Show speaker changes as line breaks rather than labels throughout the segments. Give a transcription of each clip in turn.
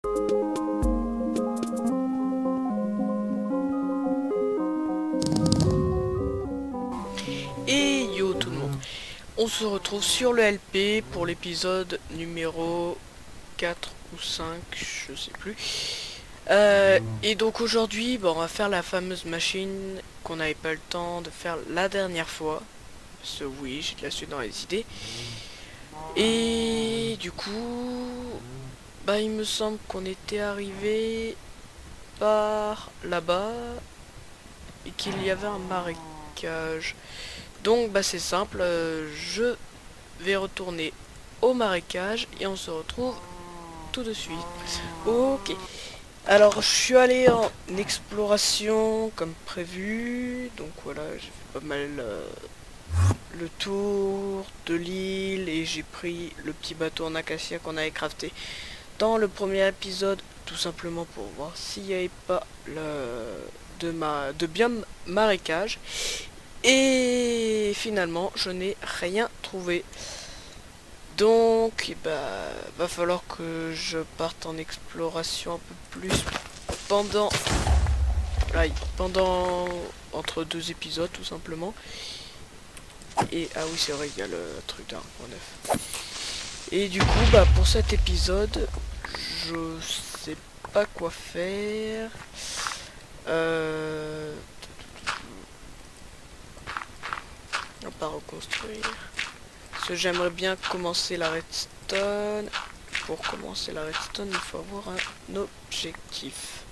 Et yo tout le monde, on se retrouve sur le LP pour l'épisode numéro 4 ou 5, je sais plus. Et donc aujourd'hui, on va faire la fameuse machine qu'on n'avait pas le temps de faire la dernière fois. Parce que oui, j'ai de la suite dans les idées. Et du coup, il me semble qu'on était arrivé par là-bas et qu'il y avait un marécage. Donc c'est simple, je vais retourner au marécage et on se retrouve tout de suite. Ok. Alors je suis allé en exploration comme prévu. Donc voilà, j'ai fait pas mal le tour de l'île et j'ai pris le petit bateau en acacia qu'on avait crafté dans le premier épisode, tout simplement pour voir s'il n'y avait pas de bien marécage. Et finalement, je n'ai rien trouvé. Donc, va falloir que je parte en exploration un peu plus pendant... pendant... entre deux épisodes, tout simplement. Et, ah oui, c'est vrai, il y a le truc d'1.9. Et du coup, pour cet épisode, je sais pas quoi faire. On va pas reconstruire. Parce que j'aimerais bien commencer la redstone. Pour commencer la redstone, il faut avoir un objectif.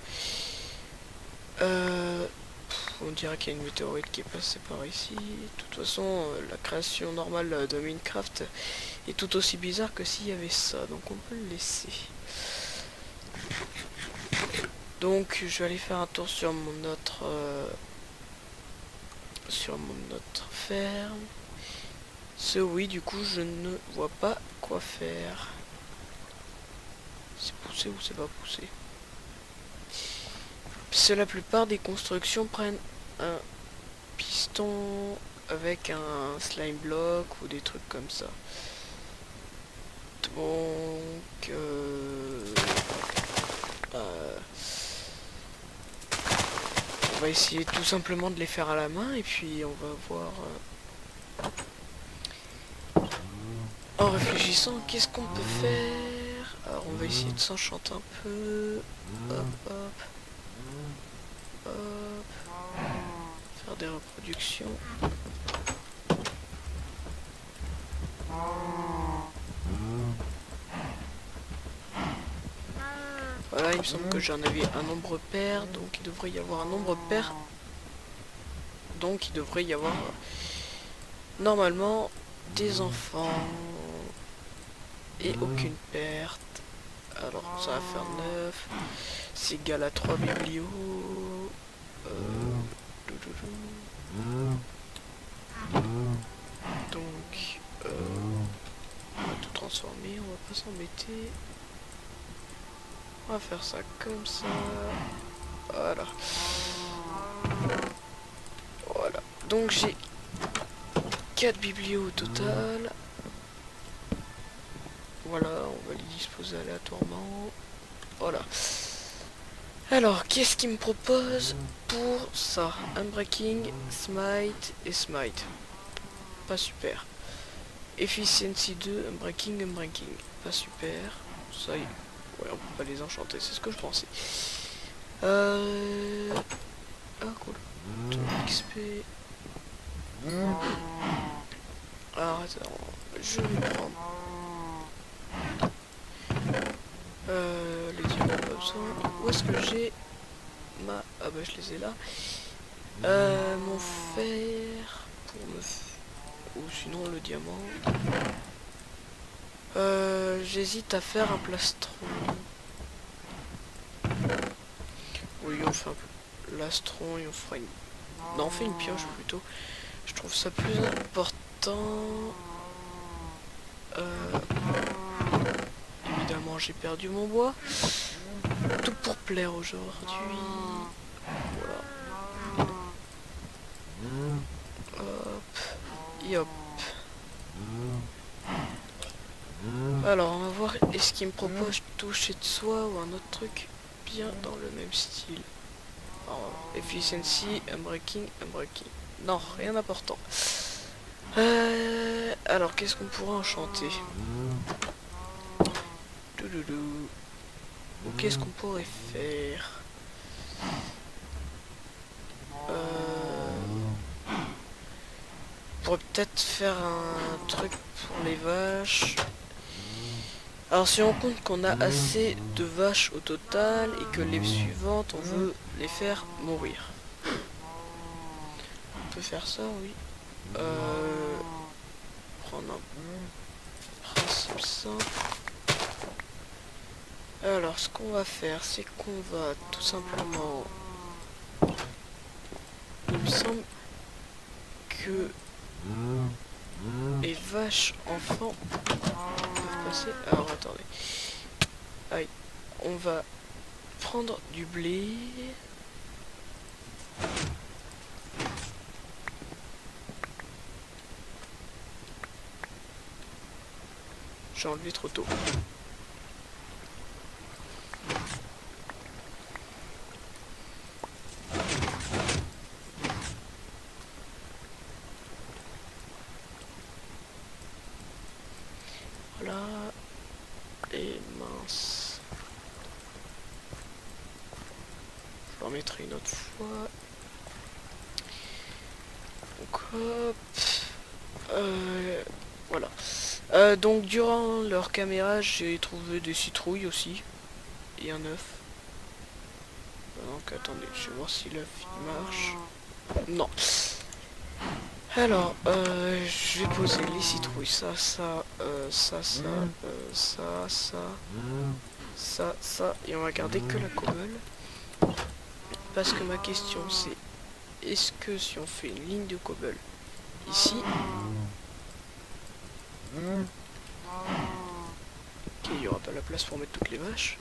On dirait qu'il y a une météorite qui est passée par ici. De toute façon, la création normale de Minecraft est tout aussi bizarre que s'il y avait ça. Donc on peut le laisser. Donc je vais aller faire un tour sur mon autre ferme. Oui, du coup, je ne vois pas quoi faire. C'est poussé ou c'est pas poussé? Parce que la plupart des constructions prennent un piston avec un slime block ou des trucs comme ça. Donc, on va essayer tout simplement de les faire à la main et puis on va voir... en réfléchissant, qu'est-ce qu'on peut faire? Alors on va essayer de s'enchanter un peu. Hop, hop. Hop. Faire des reproductions. Voilà, il me semble que j'en avais un nombre pair, donc il devrait y avoir un nombre pair. Donc il devrait y avoir normalement des enfants et aucune perte. Alors ça va faire 9. C'est égal à 3 biblios. Donc on va tout transformer, on va pas s'embêter. On va faire ça comme ça. Voilà. Voilà. Donc j'ai 4 biblios au total. Voilà, on va les disposer aléatoirement. Voilà. Alors, qu'est-ce qu'il me propose pour ça? Unbreaking, smite et smite. Pas super. Efficiency 2, unbreaking, unbreaking. Pas super. Ça y est. Ouais, on peut pas les enchanter, c'est ce que je pensais. Ah, cool. Tout XP. Alors, attends. Je vais prendre... les diamants, pas besoin. Où est-ce que j'ai ma... Ah je les ai là. Mon fer pour me... Ou sinon le diamant. J'hésite à faire un plastron. Oui, on fait un plastron et on fera une... Non, on fait une pioche plutôt. Je trouve ça plus important. Évidemment, j'ai perdu mon bois. Tout pour plaire aujourd'hui. Voilà. Hop. Et hop. Alors, on va voir, est-ce qu'il me propose toucher de soi ou un autre truc bien dans le même style. Alors, efficiency, unbreaking, unbreaking. Non, rien d'important. Alors, qu'est-ce qu'on pourrait enchanter? Doudoudou. Ou qu'est-ce qu'on pourrait faire? On pourrait peut-être faire un truc pour les vaches. Alors si on compte qu'on a assez de vaches au total et que les suivantes on veut les faire mourir. On peut faire ça, oui. Prendre un principe simple. Alors ce qu'on va faire, c'est qu'on va tout simplement... Il me semble que les vaches enfants peuvent passer... Alors attendez. Aïe. On va prendre du blé. J'ai enlevé trop tôt. Voilà. Et mince. Je leur mettrai une autre fois. Donc hop. Voilà. Donc durant leur caméra, j'ai trouvé des citrouilles aussi. Et un œuf. Donc attendez, je vais voir si l'œuf il marche. Non. Alors, je vais poser les citrouilles. Ça, et on va garder que la cobble. Parce que ma question c'est, est-ce que si on fait une ligne de cobble ici, ok, il n'y aura pas la place pour mettre toutes les vaches.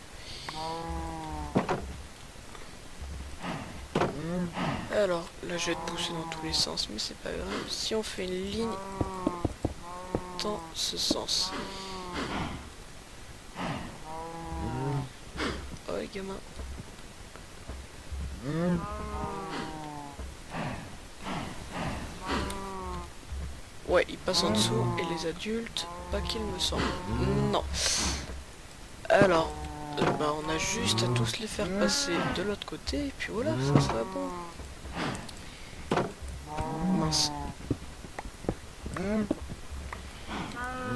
Alors, là je vais te pousser dans tous les sens, mais c'est pas grave. Si on fait une ligne dans ce sens. Oh les gamins. Ouais, ils passent en dessous et les adultes, pas qu'il me semble. Non. Alors, bah on a juste à tous les faire passer de l'autre côté et puis voilà, ça sera bon. Mince.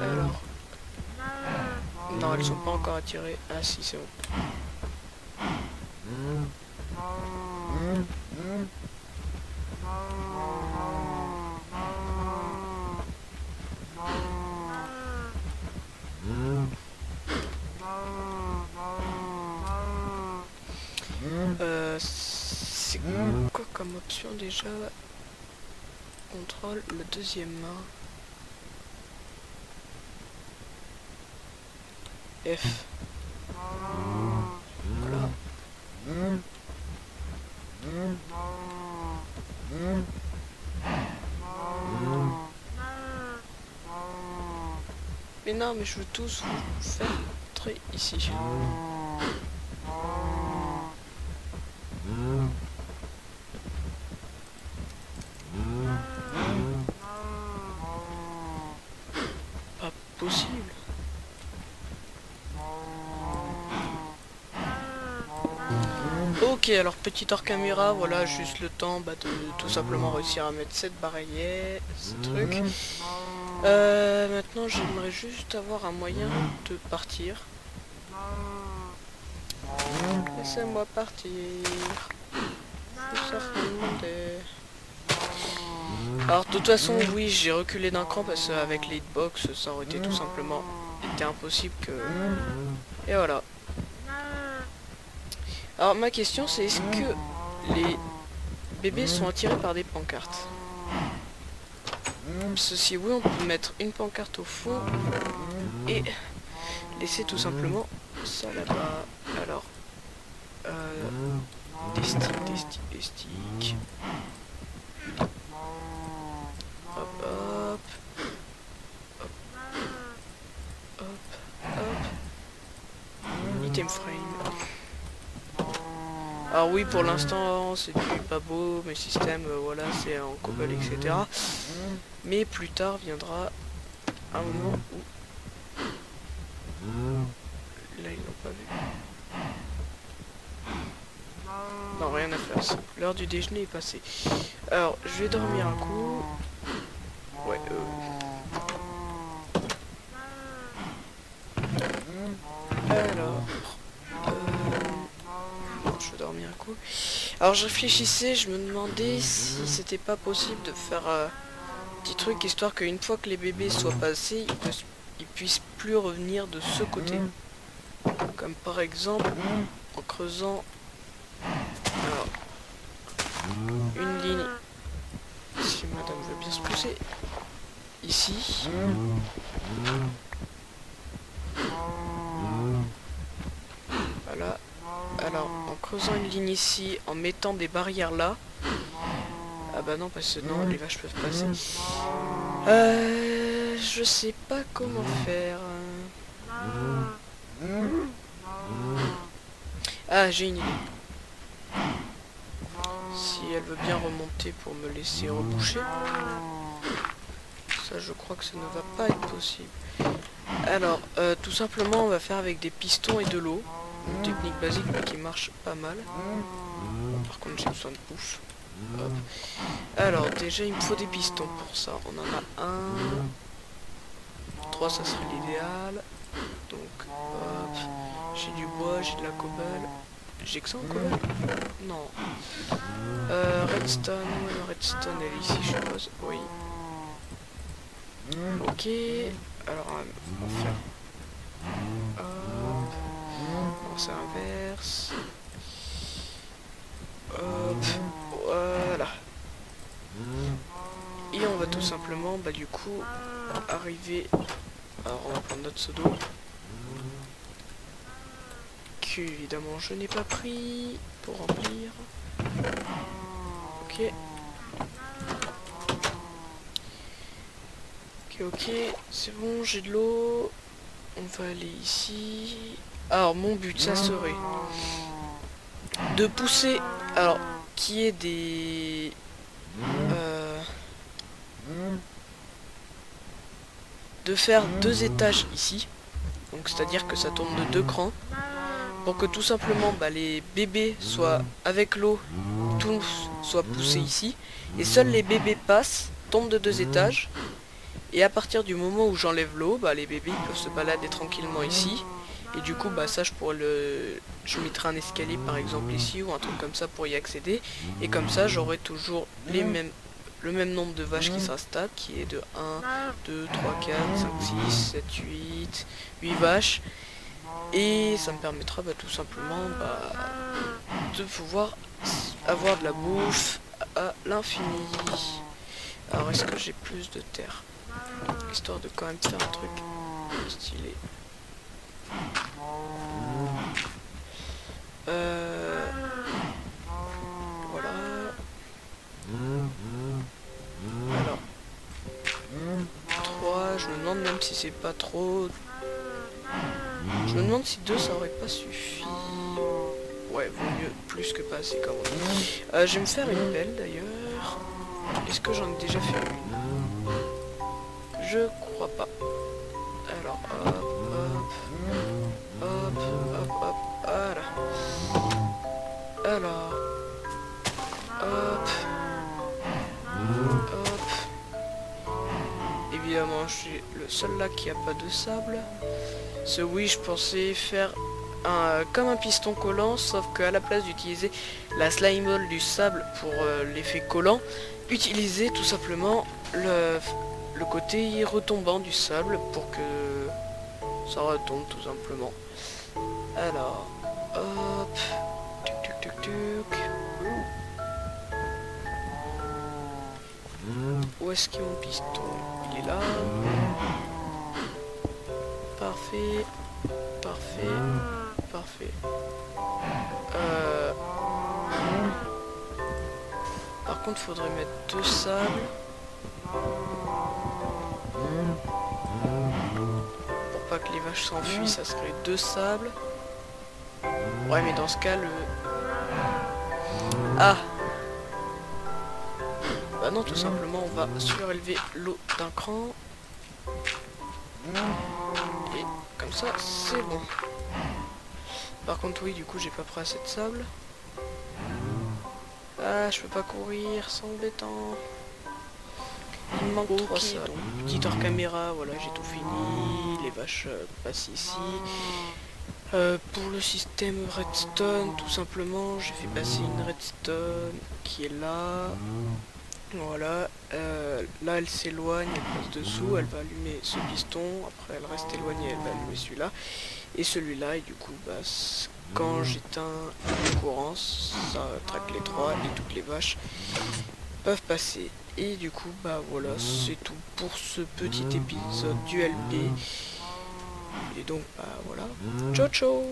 Alors. Non, elles sont pas encore attirées. Ah si, c'est bon. C'est quoi comme option déjà? Contrôle la deuxième main. F. Voilà. Mais non, mais je veux tous vous faire entrer ici. Pas possible. Ok, alors petit hors caméra, voilà, juste le temps de tout simplement réussir à mettre cette barrière, ce truc. Maintenant, j'aimerais juste avoir un moyen de partir. Laissez-moi partir. Alors, de toute façon, oui, j'ai reculé d'un cran parce qu'avec les hitbox, ça aurait été tout simplement impossible que... Et voilà. Alors, ma question, c'est est-ce que les bébés sont attirés par des pancartes? Ceci, oui, on peut mettre une pancarte au fond et laisser tout simplement ça là-bas. Alors, des sticks. Hop, hop. Hop. Hop. Alors oui, pour l'instant, c'est du pas beau, mes systèmes, voilà, c'est en COBOL, etc. Mais plus tard viendra un moment où... Là, ils l'ont pas vu. Non, rien à faire. L'heure du déjeuner est passée. Alors, je vais dormir un coup. Ouais, Alors... je vais dormir un coup. Alors, je réfléchissais, je me demandais si c'était pas possible de faire un petit truc, histoire qu'une fois que les bébés soient passés, ils puissent plus revenir de ce côté. Comme par exemple, en creusant... Alors, une ligne, si madame veut bien se pousser, ici. Voilà. Alors, en creusant une ligne ici, en mettant des barrières là. Ah bah non, parce que non, les vaches peuvent passer. Je sais pas comment faire. Ah, j'ai une idée. Si elle veut bien remonter pour me laisser reboucher. Ça, je crois que ça ne va pas être possible. Alors, tout simplement, on va faire avec des pistons et de l'eau. Une technique basique mais qui marche pas mal. Par contre, j'ai besoin de bouffe. Hop. Alors, déjà, il me faut des pistons pour ça. On en a un. 3, ça serait l'idéal. Donc, hop. J'ai du bois, j'ai de la cobble. J'ai que ça en cobble? Non. Redstone. Ouais, le redstone, elle est ici, je suppose. Oui. Ok. Alors, on va faire... Hop. On s'inverse. Hop. Voilà. Et on va tout simplement, bah du coup, arriver... Alors, on va prendre notre seau d'eau. Que, évidemment, je n'ai pas pris pour remplir. Ok. Ok, c'est bon, j'ai de l'eau. On va aller ici. Alors, mon but, ça serait de pousser... Alors, qu'il y ait des... de faire 2 étages ici. Donc, c'est-à-dire que ça tourne de 2 crans. Pour que tout simplement, bah, les bébés soient avec l'eau, tous soient poussés ici. Et seuls les bébés passent, tombent de 2 étages. Et à partir du moment où j'enlève l'eau, bah, les bébés ils peuvent se balader tranquillement ici. Et du coup, bah, ça, je mettrai un escalier par exemple ici ou un truc comme ça pour y accéder. Et comme ça, j'aurai toujours le même nombre de vaches qui s'installent, qui est de 1, 2, 3, 4, 5, 6, 7, 8, 8 vaches. Et ça me permettra tout simplement de pouvoir avoir de la bouffe à l'infini. Alors, est-ce que j'ai plus de terre? Histoire de quand même faire un truc stylé. Voilà. Alors. 3, je me demande même si c'est pas trop... Je me demande si 2 ça aurait pas suffi. Ouais, vaut mieux plus que pas assez quand même. Je vais me faire une pelle d'ailleurs. Est-ce que j'en ai déjà fait une? Je crois pas. Alors, hop, hop, hop, hop, hop, voilà. Alors, hop, hop. Évidemment, je suis le seul là qui a pas de sable. Oui, je pensais faire comme un piston collant, sauf qu'à la place d'utiliser la slime ball du sable pour l'effet collant, utiliser tout simplement le côté retombant du sable pour que ça retombe tout simplement. Alors, hop, tuc tuc tuc tuc. Où est-ce qu'il y a mon piston? Il est là. Parfait, parfait, parfait. Par contre, faudrait mettre 2 sables. Pour pas que les vaches s'enfuient, ça serait 2 sables. Ouais, mais dans ce cas, Ah. Bah non, tout simplement, on va surélever l'eau d'un cran. Et comme ça, c'est bon. Par contre, oui, du coup, j'ai pas pris assez de sable. Ah, je peux pas courir, c'est embêtant. Il me manque 3 sables. Donc, petite hors caméra, voilà, j'ai tout fini. Les vaches passent ici. Pour le système redstone, tout simplement, j'ai fait passer une redstone qui est là. Voilà, là elle s'éloigne, elle passe dessous, elle va allumer ce piston, après elle reste éloignée, elle va allumer celui-là, et celui-là, et du coup, bah, quand j'éteins le courant, ça traque les trois, et toutes les vaches peuvent passer. Et du coup, bah voilà, c'est tout pour ce petit épisode du LP. Et donc, bah voilà, ciao ciao.